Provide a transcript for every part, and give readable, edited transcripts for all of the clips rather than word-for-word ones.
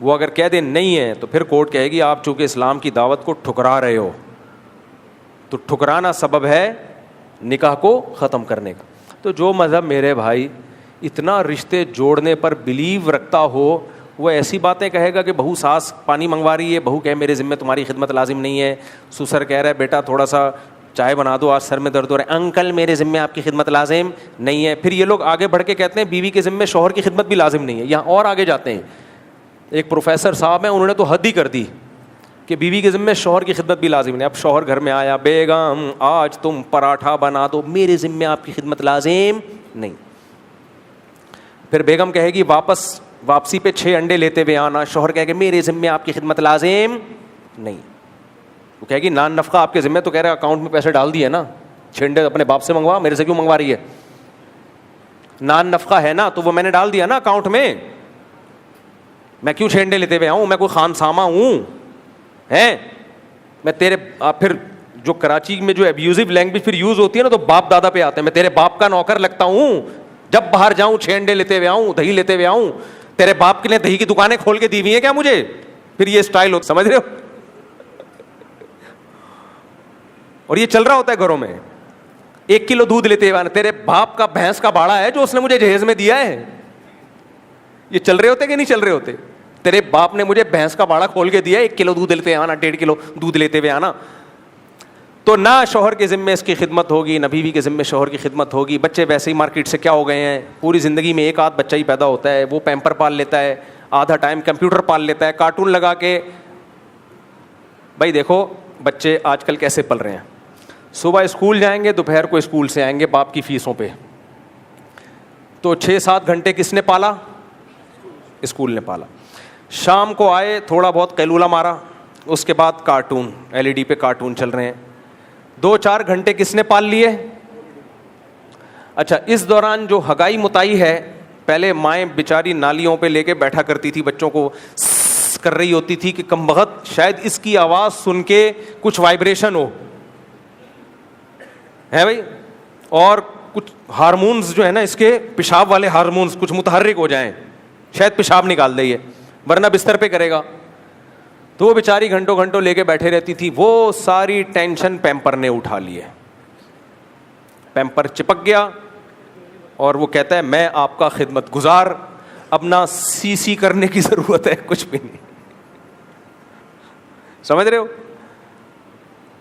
وہ اگر کہہ دیں نہیں ہے تو پھر کورٹ کہے گی آپ چونکہ اسلام کی دعوت کو ٹھکرا رہے ہو, تو ٹھکرانا سبب ہے نکاح کو ختم کرنے کا. تو جو مذہب میرے بھائی اتنا رشتے جوڑنے پر بلیو رکھتا ہو, وہ ایسی باتیں کہے گا کہ بہو ساس پانی منگوا رہی ہے, بہو کہے میرے ذمہ تمہاری خدمت لازم نہیں ہے, سسر کہہ رہا ہے بیٹا تھوڑا سا چائے بنا دو آج سر میں درد ہو رہا ہے, انکل میرے ذمہ آپ کی خدمت لازم نہیں ہے. پھر یہ لوگ آگے بڑھ کے کہتے ہیں بیوی کے ذمہ شوہر کی خدمت بھی لازم نہیں ہے. یہاں اور آگے جاتے ہیں, ایک پروفیسر صاحب ہیں, انہوں نے تو حد ہی کر دی کہ بیوی کے ذمہ شوہر کی خدمت بھی لازم نہیں. اب شوہر گھر میں آیا, بیگم آج تم پراٹھا بنا دو, میرے ذمہ آپ کی خدمت لازم نہیں. پھر بیگم کہے گی واپسی پہ 6 انڈے لیتے ہوئے آنا, شوہر کہے گا میرے ذمہ آپ کی خدمت لازم نہیں. وہ کہے گی نان نفقہ آپ کے ذمہ, تو کہہ رہے اکاؤنٹ میں پیسے ڈال دیے نا, 6 انڈے اپنے باپ سے منگوا, میرے سے کیوں منگوا رہی ہے؟ نان نفقہ ہے نا تو وہ میں نے ڈال دیا نا اکاؤنٹ میں, میں کیوں 6 انڈے لیتے ہوئے آؤں؟ میں کوئی خان سامہ ہوں ہیں؟ میں تیرے پھر جو کراچی میں جو ایبیوزو لینگویج پھر یوز ہوتی ہے نا, تو باپ دادا پہ آتے ہیں, میں تیرے باپ کا نوکر لگتا ہوں, جب باہر جاؤں 6 انڈے لیتے ہوئے آؤں, دہی لیتے ہوئے آؤں, تیرے باپ کے لیے دہی کی دکانیں کھول کے دی ہوئی ہیں کیا مجھے؟ پھر یہ اسٹائل ہو, سمجھ رہے ہو؟ اور یہ چل رہا ہوتا ہے گھروں میں. 1 کلو دودھ لیتے ہوئے, تیرے باپ کا بھینس کا باڑا ہے جو اس نے مجھے جہیز میں دیا ہے. یہ چل رہے ہوتے کہ نہیں چل رہے ہوتے؟ تیرے باپ نے مجھے بھینس کا باڑا کھول کے دیا, 1 کلو دودھ لیتے آنا, 1.5 کلو دودھ لیتے ہوئے آنا. تو نہ شوہر کے ذمے اس کی خدمت ہوگی, نہ بیوی کے ذمے شوہر کی خدمت ہوگی. بچے ویسے ہی مارکیٹ سے کیا ہو گئے ہیں, پوری زندگی میں 1 آدھ بچہ ہی پیدا ہوتا ہے, وہ پیمپر پال لیتا ہے, آدھا ٹائم کمپیوٹر پال لیتا ہے, کارٹون لگا کے. بھائی دیکھو بچے آج کل کیسے پل رہے ہیں, صبح اسکول جائیں گے, دوپہر کو اسکول سے آئیں گے باپ کی فیسوں پہ. تو 6-7 گھنٹے کس نے پالا؟ اسکول نے پالا. شام کو آئے, تھوڑا بہت قیلولہ مارا, اس کے بعد کارٹون, LED پہ کارٹون چل رہے ہیں. 2-4 گھنٹے کس نے پال لیے؟ اچھا, اس دوران جو ہگائی متائی ہے, پہلے مائیں بیچاری نالیوں پہ لے کے بیٹھا کرتی تھی, بچوں کو کر رہی ہوتی تھی کہ کم بخت شاید اس کی آواز سن کے کچھ وائبریشن ہو, ہے بھائی, اور کچھ ہارمونز جو ہے نا اس کے پیشاب والے ہارمونز کچھ متحرک ہو جائیں, شاید پیشاب نکال دے یہ, ورنہ بستر پہ کرے گا. تو وہ بیچاری گھنٹوں گھنٹوں لے کے بیٹھے رہتی تھی. وہ ساری ٹینشن پیمپر نے اٹھا لی ہے, پیمپر چپک گیا اور وہ کہتا ہے میں آپ کا خدمت گزار, اپنا سی کرنے کی ضرورت ہے, کچھ بھی نہیں. سمجھ رہے ہو؟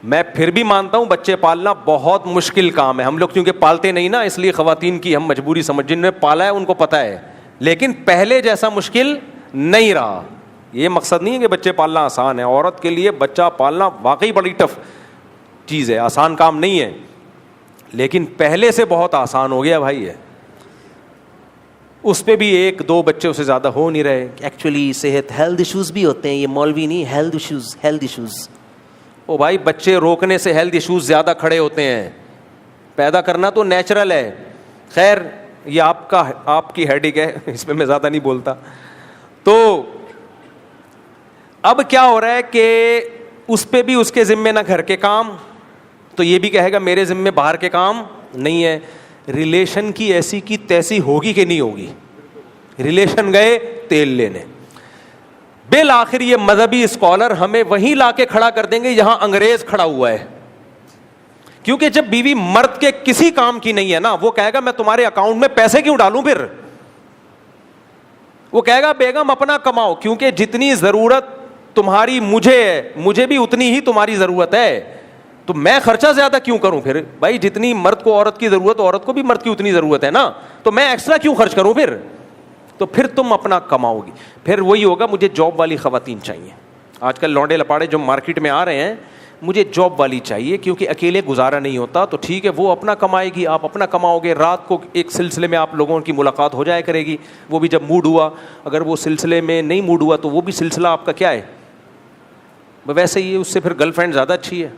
میں پھر بھی مانتا ہوں بچے پالنا بہت مشکل کام ہے. ہم لوگ کیونکہ پالتے نہیں نا, اس لیے خواتین کی ہم مجبوری سمجھ, جن نے پالا ہے ان کو پتہ ہے, لیکن پہلے جیسا مشکل نہیں رہا. یہ مقصد نہیں ہے کہ بچے پالنا آسان ہے, عورت کے لیے بچہ پالنا واقعی بڑی ٹف چیز ہے, آسان کام نہیں ہے, لیکن پہلے سے بہت آسان ہو گیا بھائی. ہے اس پہ بھی 1-2 بچے سے زیادہ ہو نہیں رہے. ایکچولی صحت ہیلتھ ایشوز بھی ہوتے ہیں, یہ مولوی نہیں, ہیلتھ ایشوز. او بھائی بچے روکنے سے ہیلتھ ایشوز زیادہ کھڑے ہوتے ہیں, پیدا کرنا تو نیچرل ہے. خیر یہ آپ کی ہیڈک ہے, اس پہ میں زیادہ نہیں بولتا. تو اب کیا ہو رہا ہے کہ اس پہ بھی اس کے ذمے نہ گھر کے کام, تو یہ بھی کہے گا میرے ذمے باہر کے کام نہیں ہے. ریلیشن کی ایسی کی تیسی ہوگی کہ نہیں ہوگی؟ ریلیشن گئے تیل لینے. بالآخر یہ مذہبی اسکالر ہمیں وہیں لا کے کھڑا کر دیں گے جہاں انگریز کھڑا ہوا ہے, کیونکہ جب بیوی مرد کے کسی کام کی نہیں ہے نا, وہ کہے گا میں تمہارے اکاؤنٹ میں پیسے کیوں ڈالوں, پھر وہ کہے گا بیگم اپنا کماؤ, کیونکہ جتنی ضرورت تمہاری مجھے ہے, مجھے بھی اتنی ہی تمہاری ضرورت ہے, تو میں خرچہ زیادہ کیوں کروں؟ پھر بھائی جتنی مرد کو عورت کی ضرورت, عورت کو بھی مرد کی اتنی ضرورت ہے نا, تو میں ایکسٹرا کیوں خرچ کروں پھر؟ تو پھر تم اپنا کماؤ گی. پھر وہی ہوگا مجھے جاب والی خواتین چاہیے. آج کل لونڈے لپاڑے جو مارکیٹ میں آ رہے ہیں, مجھے جاب والی چاہیے کیونکہ اکیلے گزارا نہیں ہوتا. تو ٹھیک ہے وہ اپنا کمائے گی, آپ اپنا کماؤ گے. رات کو ایک سلسلے میں آپ لوگوں کی ملاقات ہو جائے کرے گی, وہ بھی جب موڈ ہوا. اگر وہ سلسلے میں نہیں موڈ ہوا تو وہ بھی سلسلہ آپ کا کیا ہے, ویسے ہی اس سے پھر گرل فرینڈ زیادہ اچھی ہے.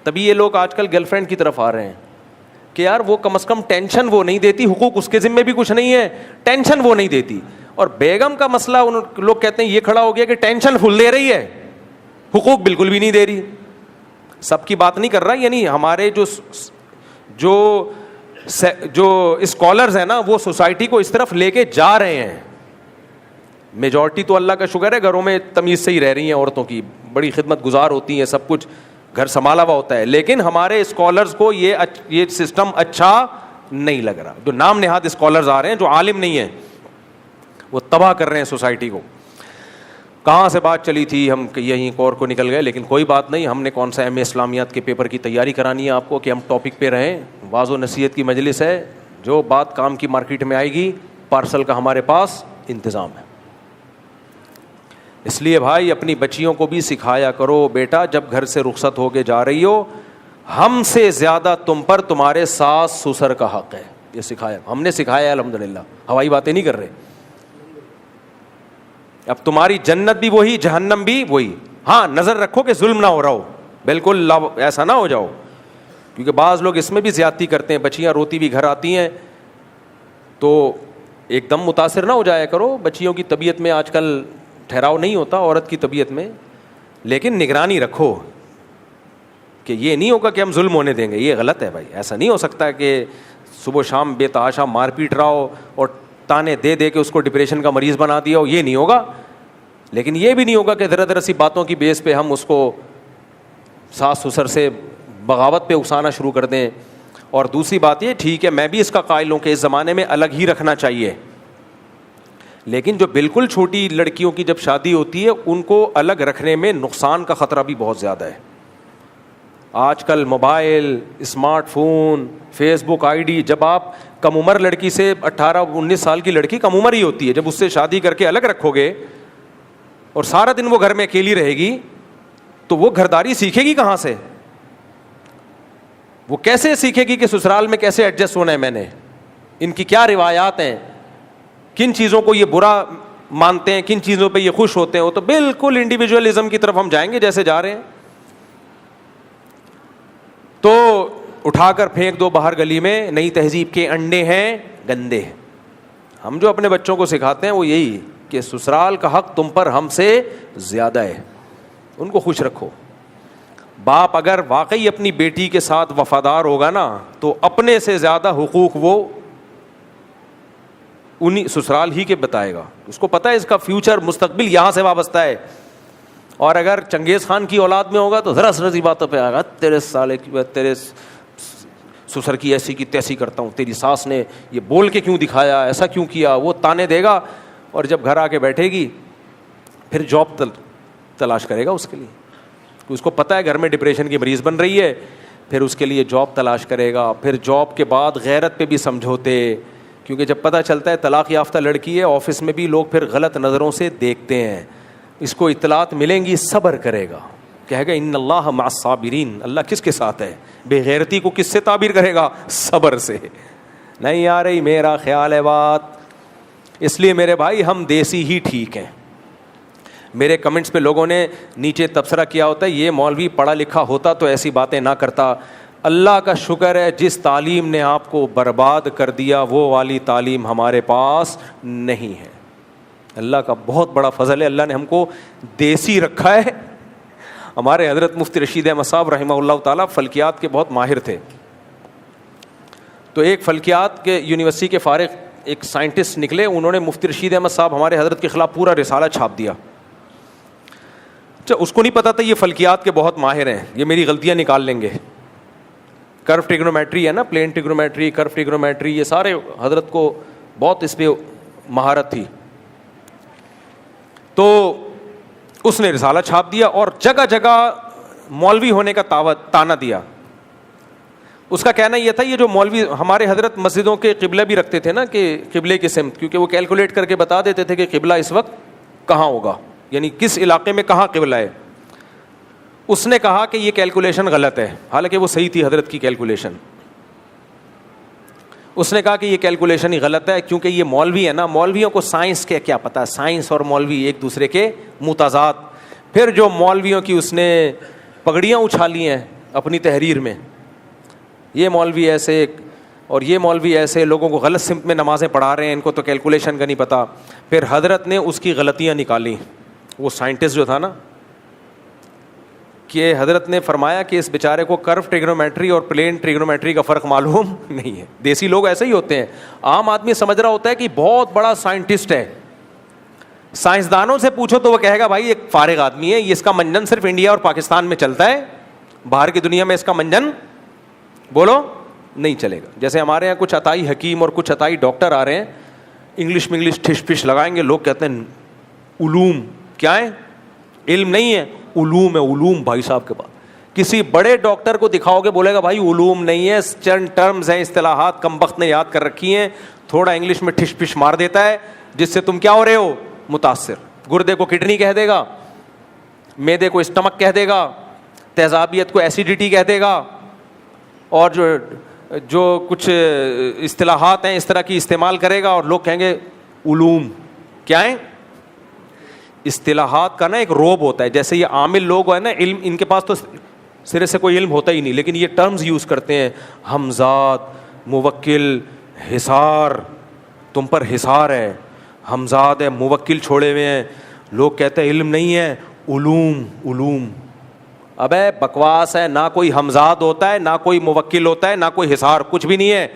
تبھی یہ لوگ آج کل گرل فرینڈ کی طرف آ رہے ہیں کہ یار وہ کم از کم ٹینشن وہ نہیں دیتی, حقوق اس کے ذمے بھی کچھ نہیں ہے, ٹینشن وہ نہیں دیتی. اور بیگم کا مسئلہ ان لوگ کہتے ہیں یہ کھڑا ہو گیا کہ ٹینشن فل دے رہی ہے, حقوق بالکل بھی نہیں دے رہی. سب کی بات نہیں کر رہا, یعنی ہمارے جو اسکالرز ہیں نا, وہ سوسائٹی کو اس طرف لے کے جا رہے ہیں. میجورٹی تو اللہ کا شکر ہے گھروں میں تمیز سے ہی رہ رہی ہیں عورتوں کی, بڑی خدمت گزار ہوتی ہیں, سب کچھ گھر سنبھالا ہوا ہوتا ہے, لیکن ہمارے اسکالرز کو یہ سسٹم اچھا نہیں لگ رہا. جو نام نہاد اسکالرز آ رہے ہیں جو عالم نہیں ہیں وہ تباہ کر رہے ہیں سوسائٹی کو. کہاں سے بات چلی تھی, ہم یہیں اور کو نکل گئے, لیکن کوئی بات نہیں, ہم نے کون سا ایم اے اسلامیات کے پیپر کی تیاری کرانی ہے آپ کو کہ ہم ٹاپک پہ رہیں. واعظ و نصیحت کی مجلس ہے, جو بات کام کی مارکیٹ میں آئے گی پارسل کا ہمارے پاس انتظام ہے. اس لیے بھائی اپنی بچیوں کو بھی سکھایا کرو, بیٹا جب گھر سے رخصت ہو کے جا رہی ہو, ہم سے زیادہ تم پر تمہارے ساس سسر کا حق ہے. یہ سکھایا, ہم نے سکھایا الحمدللہ, ہوائی باتیں نہیں کر رہے. اب تمہاری جنت بھی وہی, جہنم بھی وہی. ہاں نظر رکھو کہ ظلم نہ ہو رہا ہو, بالکل ایسا نہ ہو جاؤ, کیونکہ بعض لوگ اس میں بھی زیادتی کرتے ہیں. بچیاں روتی بھی گھر آتی ہیں تو ایک دم متاثر نہ ہو جایا کرو. بچیوں کی طبیعت میں آج کل ٹھہراؤ نہیں ہوتا, عورت کی طبیعت میں, لیکن نگرانی رکھو کہ یہ نہیں ہوگا کہ ہم ظلم ہونے دیں گے. یہ غلط ہے بھائی, ایسا نہیں ہو سکتا کہ صبح شام بے تحاشا مار پیٹ رہا ہو اور تانے دے دے کے اس کو ڈپریشن کا مریض بنا دیا ہو. یہ نہیں ہوگا. لیکن یہ بھی نہیں ہوگا کہ ذرا ذرا سی باتوں کی بیس پہ ہم اس کو ساس سسر سے بغاوت پہ اکسانا شروع کر دیں. اور دوسری بات یہ, ٹھیک ہے میں بھی اس کا قائل ہوں کہ اس زمانے میں الگ ہی رکھنا چاہیے, لیکن جو بالکل چھوٹی لڑکیوں کی جب شادی ہوتی ہے ان کو الگ رکھنے میں نقصان کا خطرہ بھی بہت زیادہ ہے. آج کل mobile, smartphone, Facebook I D, جب آپ کم عمر لڑکی سے 18-19 سال کی لڑکی کم عمر ہی ہوتی ہے, جب اس سے شادی کر کے الگ رکھو گے اور سارا دن وہ گھر میں اکیلی رہے گی تو وہ گھرداری سیکھے گی کہاں سے؟ وہ کیسے سیکھے گی کہ سسرال میں کیسے ایڈجسٹ ہونا ہے, میں نے ان کی کیا روایات ہیں, کن چیزوں کو یہ برا مانتے ہیں, کن چیزوں پہ یہ خوش ہوتے ہیں. وہ تو بالکل انڈیویجولزم کی طرف ہم جائیں گے جیسے جا رہے ہیں. تو اٹھا کر پھینک دو باہر گلی میں, نئی تہذیب کے انڈے ہیں گندے. ہم جو اپنے بچوں کو سکھاتے ہیں وہ یہی کہ سسرال کا حق تم پر ہم سے زیادہ ہے, ان کو خوش رکھو. باپ اگر واقعی اپنی بیٹی کے ساتھ وفادار ہوگا نا تو اپنے سے زیادہ حقوق وہ انہیں سسرال ہی کے بتائے گا. اس کو پتہ ہے اس کا فیوچر مستقبل یہاں سے وابستہ ہے. اور اگر چنگیز خان کی اولاد میں ہوگا تو ذرا سی باتوں پہ آئے گا, تیرے سالے کی تیرے سسر کی ایسی کی تیسی کرتا ہوں, تیری ساس نے یہ بول کے کیوں دکھایا, ایسا کیوں کیا, وہ تانے دے گا. اور جب گھر آ کے بیٹھے گی پھر جاب تلاش کرے گا اس کے لیے. اس کو پتہ ہے گھر میں ڈپریشن کی مریض بن رہی ہے, پھر اس کے لیے جاب تلاش کرے گا. پھر جاب کے بعد غیرت پہ بھی سمجھوتے, کیونکہ جب پتہ چلتا ہے طلاق یافتہ لڑکی ہے, آفس میں بھی لوگ پھر غلط نظروں سے دیکھتے ہیں. اس کو اطلاعات ملیں گی, صبر کرے گا, کہے گا ان اللہ مع الصابرین, اللہ کس کے ساتھ ہے؟ بے غیرتی کو کس سے تعبیر کرے گا؟ صبر سے. نہیں آ رہی میرا خیال ہے بات. اس لیے میرے بھائی ہم دیسی ہی ٹھیک ہیں. میرے کمنٹس پہ لوگوں نے نیچے تبصرہ کیا ہوتا ہے یہ مولوی پڑھا لکھا ہوتا تو ایسی باتیں نہ کرتا. اللہ کا شکر ہے جس تعلیم نے آپ کو برباد کر دیا وہ والی تعلیم ہمارے پاس نہیں ہے. اللہ کا بہت بڑا فضل ہے, اللہ نے ہم کو دیسی رکھا ہے. ہمارے حضرت مفتی رشید احمد صاحب رحمہ اللہ تعالیٰ فلکیات کے بہت ماہر تھے. تو ایک فلکیات کے یونیورسٹی کے فارغ ایک سائنٹسٹ نکلے, انہوں نے مفتی رشید احمد صاحب ہمارے حضرت کے خلاف پورا رسالہ چھاپ دیا. اس کو نہیں پتا تھا یہ فلکیات کے بہت ماہر ہیں, یہ میری غلطیاں نکال لیں گے. کرو ٹریگنومیٹری ہے نا, پلین ٹریگنومیٹری, کرو ٹریگنومیٹری, یہ سارے حضرت کو بہت اس پہ مہارت تھی. تو اس نے رسالہ چھاپ دیا اور جگہ جگہ مولوی ہونے کا تانا دیا. اس کا کہنا یہ تھا یہ جو مولوی ہمارے حضرت مسجدوں کے قبلہ بھی رکھتے تھے نا کہ قبلے کی سمت, کیونکہ وہ کیلکولیٹ کر کے بتا دیتے تھے کہ قبلہ اس وقت کہاں ہوگا, یعنی کس علاقے میں کہاں قبلہ ہے. اس نے کہا کہ یہ کیلکولیشن غلط ہے, حالانکہ وہ صحیح تھی حضرت کی کیلکولیشن. اس نے کہا کہ یہ کیلکولیشن ہی غلط ہے کیونکہ یہ مولوی ہے نا, مولویوں کو سائنس کے کیا پتہ, سائنس اور مولوی ایک دوسرے کے متضاد. پھر جو مولویوں کی اس نے پگڑیاں اچھالی ہیں اپنی تحریر میں, یہ مولوی ایسے اور یہ مولوی ایسے, لوگوں کو غلط سمت میں نمازیں پڑھا رہے ہیں, ان کو تو کیلکولیشن کا نہیں پتہ. پھر حضرت نے اس کی غلطیاں نکالی. وہ سائنٹسٹ جو تھا نا, کہ حضرت نے فرمایا کہ اس بیچارے کو کرو ٹریگنومیٹری اور پلین ٹریگنومیٹری کا فرق معلوم نہیں ہے. دیسی لوگ ایسے ہی ہوتے ہیں, عام آدمی سمجھ رہا ہوتا ہے کہ بہت بڑا سائنٹسٹ ہے, سائنسدانوں سے پوچھو تو وہ کہے گا بھائی ایک فارغ آدمی ہے, یہ اس کا منجن صرف انڈیا اور پاکستان میں چلتا ہے, باہر کی دنیا میں اس کا منجن بولو نہیں چلے گا. جیسے ہمارے یہاں کچھ عطائی حکیم اور کچھ عطائی ڈاکٹر آ رہے ہیں, انگلش میں انگلش ٹھش پش لگائیں گے, لوگ کہتے ہیں علوم کیا ہے, علم نہیں ہے, علوم ہے, علوم بھائی صاحب کے پاس. کسی بڑے ڈاکٹر کو دکھاؤ گے بولے گا بھائی علوم نہیں ہے, چند ٹرمز ہیں, اصطلاحات کم وقت نے یاد کر رکھی ہیں, تھوڑا انگلش میں ٹھش پش مار دیتا ہے جس سے تم کیا ہو رہے ہو, متاثر. گردے کو کڈنی کہہ دے گا, معدے کو اسٹمک کہہ دے گا, تیزابیت کو ایسیڈیٹی کہہ دے گا, اور جو کچھ اصطلاحات ہیں اس طرح کی استعمال کرے گا, اور لوگ کہیں گے علوم کیا ہیں. اصطلاحات کا نا ایک روب ہوتا ہے, جیسے یہ عامل لوگ ہیں نا, علم ان کے پاس تو سرے سے کوئی علم ہوتا ہی نہیں, لیکن یہ ٹرمز یوز کرتے ہیں, حمزات, موکل, حصار, تم پر حصار ہے, حمزات ہے, موکل چھوڑے ہوئے ہیں, لوگ کہتے ہیں علم نہیں ہے, علوم. علوم ابے بکواس ہے, نہ کوئی حمزات ہوتا ہے, نہ کوئی موکل ہوتا ہے, نہ کوئی حصار, کچھ بھی نہیں ہے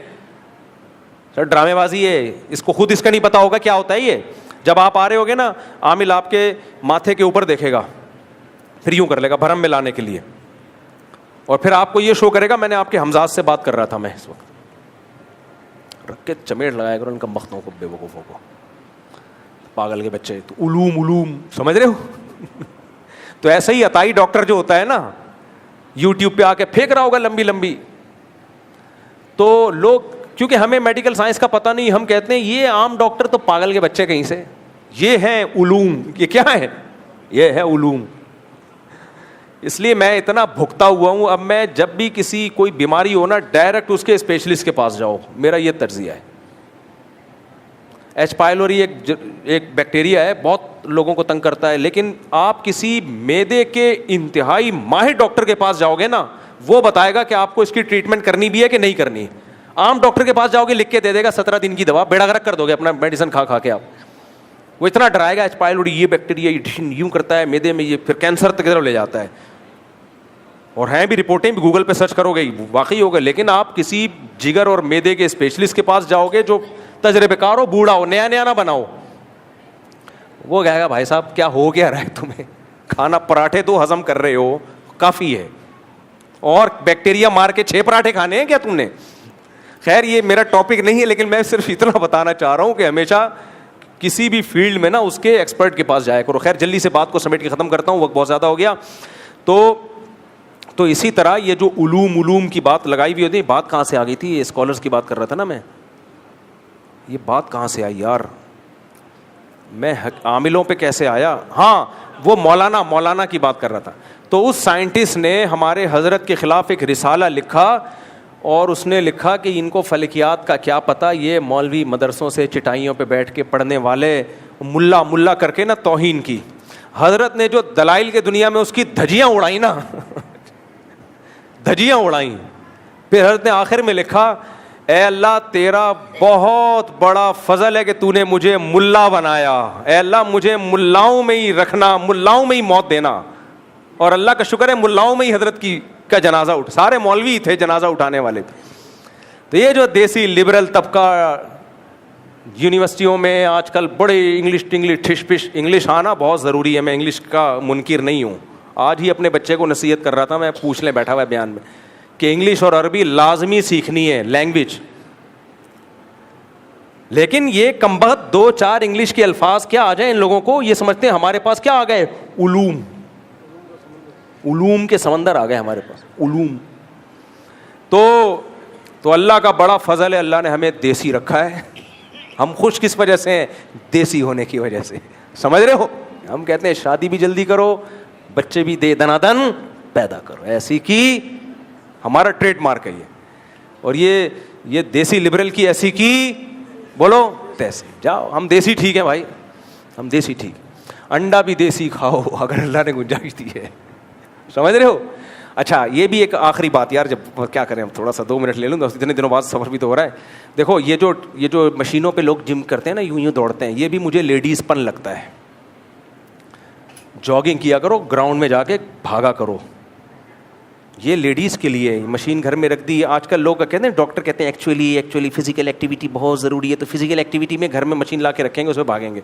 سر, ڈرامے بازی ہے. اس کو خود اس کا نہیں پتا ہوگا کیا ہوتا ہے یہ. جب آپ آ رہے ہوگے نا, عامل آپ کے ماتھے کے اوپر دیکھے گا, پھر یوں کر لے گا بھرم میں لانے کے لیے, اور پھر آپ کو یہ شو کرے گا میں نے آپ کے حمزات سے بات کر رہا تھا. میں اس وقت رکھ کے چمیٹ لگایا کرو ان کمبختوں کو, بے وقوفوں کو, پاگل کے بچے. تو علوم علوم سمجھ رہے ہو. تو ایسے ہی عطائی ڈاکٹر جو ہوتا ہے نا, یوٹیوب پہ آ کے پھینک رہا ہوگا لمبی لمبی, تو لوگ کیونکہ ہمیں میڈیکل سائنس کا پتہ نہیں, ہم کہتے ہیں یہ عام ڈاکٹر تو پاگل کے بچے کہیں سے, یہ ہیں علوم. یہ کیا ہے, یہ ہے علوم. اس لیے میں اتنا بھگتا ہوا ہوں, اب میں جب بھی کسی کوئی بیماری ہو نا, ڈائریکٹ اس کے اسپیشلسٹ کے پاس جاؤ, میرا یہ طرزیہ ہے. ایچ پائلوری ایک بیکٹیریا ہے, بہت لوگوں کو تنگ کرتا ہے, لیکن آپ کسی معدے کے انتہائی ماہر ڈاکٹر کے پاس جاؤ گے نا, وہ بتائے گا کہ آپ کو اس کی ٹریٹمنٹ کرنی بھی ہے کہ نہیں کرنی. عام ڈاکٹر کے پاس جاؤ گے, لکھ کے دے دے گا 17 دن کی دوا, بیڑا غرق کر دو گے اپنا میڈیسن کھا کھا کے. آپ وہ اتنا ڈرائے گا, ایچ پائلوری یہ بیکٹیریا یوں کرتا ہے معدے میں, یہ پھر کینسر تک لے جاتا ہے. اور ہیں بھی رپورٹیں بھی, گوگل پہ سرچ کرو گے واقعی ہوگا. لیکن آپ کسی جگر اور معدے کے اسپیشلسٹ کے پاس جاؤ گے جو تجربے کار ہو, بوڑھا ہو, نیا نیا نہ بناؤ, وہ کہے گا بھائی صاحب کیا ہو کیا رہا ہے تمہیں, کھانا پراٹھے تو ہضم کر رہے ہو کافی ہے, اور بیکٹیریا مار کے 6 پراٹھے کھانے ہیں کیا تم نے. خیر یہ میرا ٹاپک نہیں ہے, لیکن میں صرف اتنا بتانا چاہ رہا ہوں کہ ہمیشہ کسی بھی فیلڈ میں نا اس کے ایکسپرٹ کے پاس جایا کرو. خیر جلدی سے بات کو سمیٹ کے ختم کرتا ہوں, وقت بہت زیادہ ہو گیا. تو اسی طرح یہ جو علوم کی بات لگائی ہوئی ہوتی ہے, بات کہاں سے آ گئی تھی, یہ اسکالرس کی بات کر رہا تھا نا میں, یہ بات کہاں سے آئی یار, میں عاملوں پہ کیسے آیا. ہاں وہ مولانا کی بات کر رہا تھا. تو اس سائنٹسٹ نے ہمارے حضرت کے خلاف ایک رسالہ لکھا, اور اس نے لکھا کہ ان کو فلکیات کا کیا پتہ, یہ مولوی مدرسوں سے چٹائیوں پہ بیٹھ کے پڑھنے والے ملا کر کے نا توہین کی. حضرت نے جو دلائل کے دنیا میں اس کی دھجیاں اڑائیں نا, دھجیاں اڑائیں. پھر حضرت نے آخر میں لکھا, اے اللہ تیرا بہت بڑا فضل ہے کہ تو نے مجھے ملا بنایا, اے اللہ مجھے ملاؤں میں ہی رکھنا, ملاؤں میں ہی موت دینا. اور اللہ کا شکر ہے ملاؤں میں ہی حضرت کا جنازہ سارے مولوی تھے جنازہ اٹھانے والے. تو یہ جو دیسی لبرل طبقہ یونیورسٹیوں میں آج کل بڑے انگلش ٹھش پش, انگلش آنا بہت ضروری ہے, میں انگلش کا منکر نہیں ہوں. آج ہی اپنے بچے کو نصیحت کر رہا تھا میں, پوچھ لیں بیٹھا ہوا ہے بیان میں, کہ انگلش اور عربی لازمی سیکھنی ہے لینگویج. لیکن یہ کمبخت 2-4 انگلش کے الفاظ کیا آ جائیں ان لوگوں کو, یہ سمجھتے ہیں ہمارے پاس کیا آ گئے, علوم کے سمندر آ گئے ہمارے پاس, علوم. تو اللہ کا بڑا فضل ہے, اللہ نے ہمیں دیسی رکھا ہے. ہم خوش کس وجہ سے ہیں, دیسی ہونے کی وجہ سے, سمجھ رہے ہو. ہم کہتے ہیں شادی بھی جلدی کرو, بچے بھی دنادن پیدا کرو, ایسی کی ہمارا ٹریڈ مارک ہے یہ. اور یہ دیسی لبرل کی ایسی کی بولو تیسی, جاؤ ہم دیسی ٹھیک ہیں بھائی, ہم دیسی ٹھیک. انڈا بھی دیسی کھاؤ اگر اللہ نے گنجائش دی ہے, سمجھ رہے ہو. اچھا یہ بھی ایک آخری بات یار, جب کیا کریں ہم, تھوڑا سا 2 منٹ لے لوں, اتنے دنوں بعد سفر بھی تو ہو رہا ہے. دیکھو یہ جو مشینوں پہ لوگ جم کرتے ہیں نا, یوں دوڑتے ہیں, یہ بھی مجھے لیڈیز پن لگتا ہے. جاگنگ کیا کرو, گراؤنڈ میں جا کے بھاگا کرو, یہ لیڈیز کے لیے. مشین گھر میں رکھ دی. آج کل لوگ کہتے ہیں, ڈاکٹر کہتے ہیں ایکچولی فزیکل ایکٹیویٹی بہت ضروری ہے, تو فزیکل ایکٹیویٹی میں گھر میں مشین لا کے رکھیں گے, اس پہ بھاگیں گے.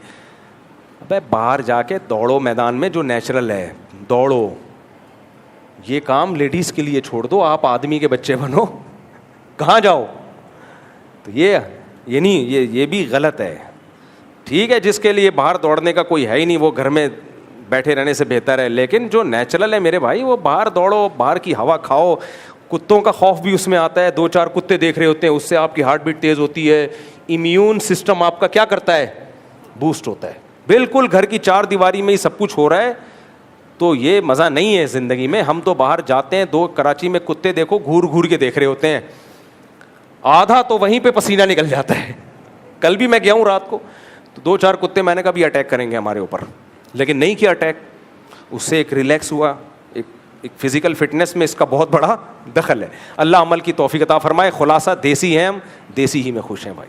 ابے باہر جا کے دوڑو میدان میں جو نیچرل ہے, دوڑو. یہ کام لیڈیز کے لیے چھوڑ دو, آپ آدمی کے بچے بنو, کہاں جاؤ. تو یہ نہیں, یہ بھی غلط ہے. ٹھیک ہے, جس کے لیے باہر دوڑنے کا کوئی ہے ہی نہیں, وہ گھر میں بیٹھے رہنے سے بہتر ہے. لیکن جو نیچرل ہے میرے بھائی, وہ باہر دوڑو, باہر کی ہوا کھاؤ. کتوں کا خوف بھی اس میں آتا ہے, 2-4 کتے دیکھ رہے ہوتے ہیں, اس سے آپ کی ہارٹ بیٹ تیز ہوتی ہے, امیون سسٹم آپ کا کیا کرتا ہے, بوسٹ ہوتا ہے. بالکل گھر کی 4 دیواری میں ہی سب کچھ ہو رہا ہے, تو یہ مزہ نہیں ہے زندگی میں. ہم تو باہر جاتے ہیں, 2 کراچی میں کتے دیکھو گھور گھور کے دیکھ رہے ہوتے ہیں, آدھا تو وہیں پہ پسینہ نکل جاتا ہے. کل بھی میں گیا ہوں رات کو, تو 2-4 کتے میں نے کہا بھی اٹیک کریں گے ہمارے اوپر, لیکن نہیں کیا اٹیک. اس سے ایک ریلیکس ہوا, ایک فزیکل فٹنس میں اس کا بہت بڑا دخل ہے. اللہ عمل کی توفیق عطا فرمائے. خلاصہ دیسی ہیں ہم, دیسی ہی میں خوش ہیں بھائی.